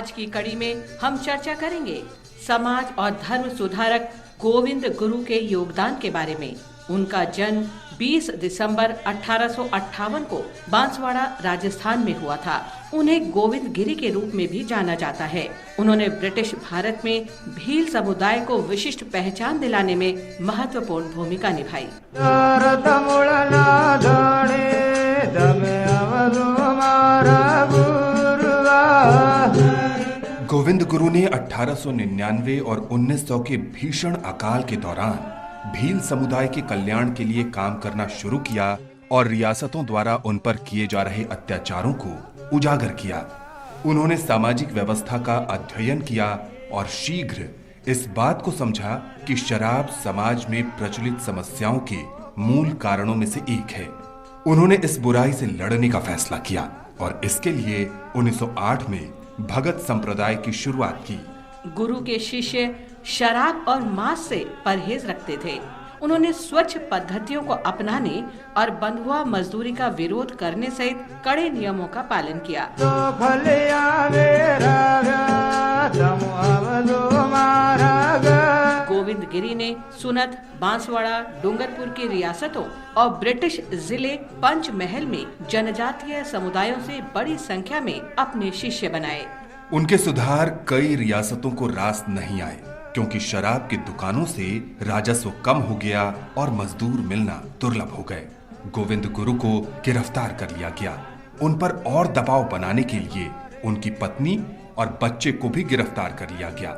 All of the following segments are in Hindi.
आज की कड़ी में हम चर्चा करेंगे समाज और धर्म सुधारक गोविंद गुरु के योगदान के बारे में। उनका जन्म 20 दिसंबर 1858 को बांसवाड़ा राजस्थान में हुआ था। उन्हें गोविंद गिरी के रूप में भी जाना जाता है। उन्होंने ब्रिटिश भारत में भील समुदाय को विशिष्ट पहचान दिलाने में महत्वपूर्ण भूमिका निभाई। गोविंद गुरु ने 1899 और 1900 के भीषण अकाल के दौरान भील समुदाय के कल्याण के लिए काम करना शुरू किया और रियासतों द्वारा उन पर किए जा रहे अत्याचारों को उजागर किया। उन्होंने सामाजिक व्यवस्था का अध्ययन किया और शीघ्र इस बात को समझा कि शराब समाज में प्रचलित समस्याओं के मूल कारणों में से एक है। उन्होंने इस बुराई से लड़ने का फैसला किया और इसके लिए 1908 में भगत संप्रदाय की शुरुआत की। गुरु के शिष्य शराब और मांस से परहेज रखते थे। उन्होंने स्वच्छ पद्धतियों को अपनाने और बंधुआ मजदूरी का विरोध करने सहित कड़े नियमों का पालन किया। गोविंद गिरी ने सुनत, बांसवाड़ा, डूंगरपुर की रियासतों और ब्रिटिश जिले पंचमहल में जनजातीय समुदायों से बड़ी संख्या में अपने शिष्य बनाए। उनके सुधार कई रियासतों को रास नहीं आए क्योंकि शराब की दुकानों से राजस्व कम हो गया और मजदूर मिलना दुर्लभ हो गए। गोविंद गुरु को गिरफ्तार कर लिया गया। उन पर और दबाव बनाने के लिए उनकी पत्नी और बच्चे को भी गिरफ्तार कर लिया गया।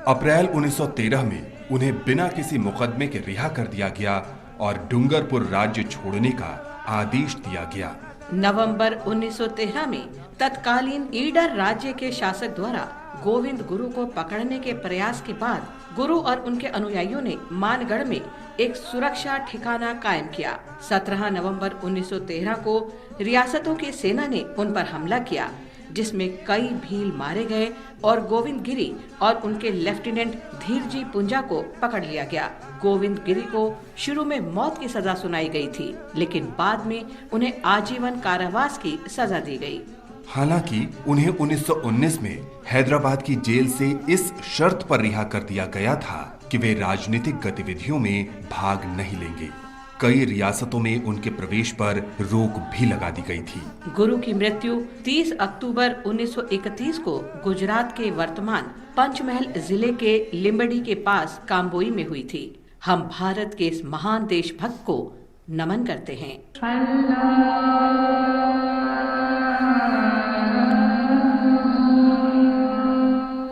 अप्रैल 1913 में उन्हें बिना किसी मुकदमे के रिहा कर दिया गया और डूंगरपुर राज्य छोड़ने का आदेश दिया गया। नवंबर 1913 में तत्कालीन ईडर राज्य के शासक द्वारा गोविंद गुरु को पकड़ने के प्रयास के बाद गुरु और उनके अनुयायियों ने मानगढ़ में एक सुरक्षा ठिकाना कायम किया। 17 नवंबर 1913 को रियासतों की सेना ने उन पर हमला किया, जिसमें कई भील मारे गए और गोविंद गिरी और उनके लेफ्टिनेंट धीरजी पुंजा को पकड़ लिया गया। गोविंद गिरी को शुरू में मौत की सजा सुनाई गई थी, लेकिन बाद में उन्हें आजीवन कारावास की सजा दी गई। हालांकि उन्हें 1919 में हैदराबाद की जेल से इस शर्त पर रिहा कर दिया गया था कि वे राजनीतिक गतिविधियों में भाग नहीं लेंगे। कई रियासतों में उनके प्रवेश पर रोक भी लगा दी गई थी। गुरु की मृत्यु 30 अक्टूबर 1931 को गुजरात के वर्तमान पंचमहल जिले के लिंबड़ी के पास काम्बोई में हुई थी। हम भारत के इस महान देशभक्त को नमन करते हैं।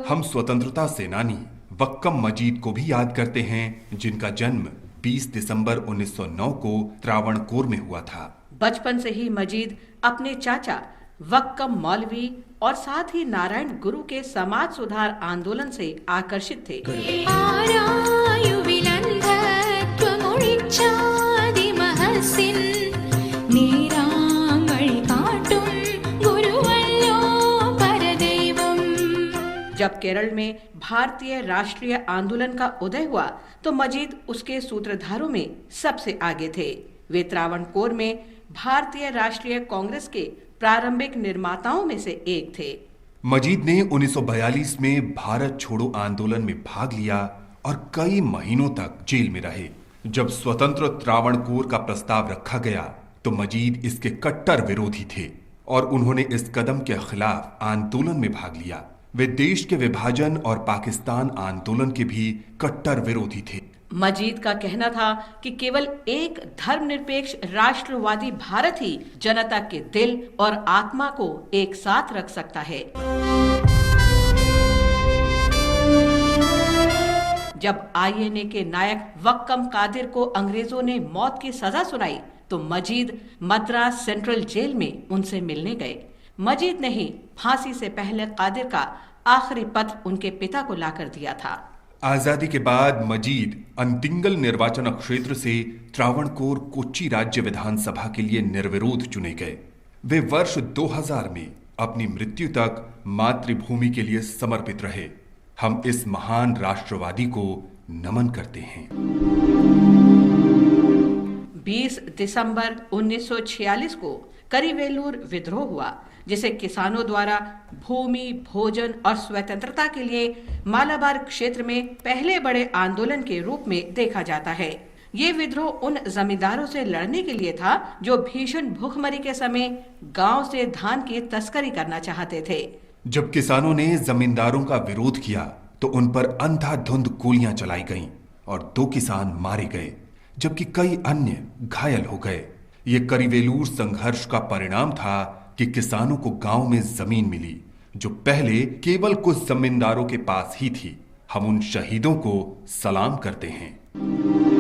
हम स्वतंत्रता सेनानी वक्कम मजीद को भी याद करते हैं, जिनका जन्म 20 दिसंबर 1909 को त्रावणकोर में हुआ था। बचपन से ही मजीद अपने चाचा वक्कम मौलवी और साथ ही नारायण गुरु के समाज सुधार आंदोलन से आकर्षित थे। जब केरल में भारतीय राष्ट्रीय आंदोलन का उदय हुआ तो मजीद उसके सूत्रधारों में सबसे आगे थे। वे त्रावणकोर में भारतीय राष्ट्रीय कांग्रेस के प्रारंभिक निर्माताओं में से एक थे। मजीद ने 1942 में भारत छोड़ो आंदोलन में भाग लिया और कई महीनों तक जेल में रहे। जब स्वतंत्र त्रावणकोर का प्रस्ताव रखा गया तो मजीद इसके कट्टर विरोधी थे और उन्होंने इस कदम के खिलाफ आंदोलन में भाग लिया। वे देश के विभाजन और पाकिस्तान आंदोलन के भी कट्टर विरोधी थे। मजीद का कहना था कि केवल एक धर्मनिरपेक्ष राष्ट्रवादी भारत ही जनता के दिल और आत्मा को एक साथ रख सकता है। जब आईएनए के नायक वक्कम कादिर को अंग्रेजों ने मौत की सजा सुनाई तो मजीद मद्रास सेंट्रल जेल में उनसे मिलने गए। मजीद ने ही फांसी से पहले कादिर का आखिरी पत्र उनके पिता को लाकर दिया था। आजादी के बाद मजीद अंतिंगल निर्वाचन क्षेत्र से त्रावणकोर कोच्चि राज्य विधानसभा के लिए निर्विरोध चुने गए। वे वर्ष 2000 में अपनी मृत्यु तक मातृभूमि के लिए समर्पित रहे। हम इस महान राष्ट्रवादी को नमन करते हैं। 20 दिसंबर 1946 को करीवेलूर विद्रोह हुआ, जिसे किसानों द्वारा भूमि, भोजन और स्वतंत्रता के लिए मालाबार क्षेत्र में पहले बड़े आंदोलन के रूप में देखा जाता है। ये विद्रोह उन जमींदारों से लड़ने के लिए था जो भीषण भूखमरी के समय गांव से धान की तस्करी करना चाहते थे। जब किसानों ने जमींदारों का विरोध किया तो उन पर अंधाधुंध गोलियां चलाई गईं और 2 किसान मारे गए, जबकि कई अन्य घायल हो गए। ये करीवेलूर संघर्ष का परिणाम था कि किसानों को गांव में जमीन मिली जो पहले केवल कुछ जमींदारों के पास ही थी। हम उन शहीदों को सलाम करते हैं।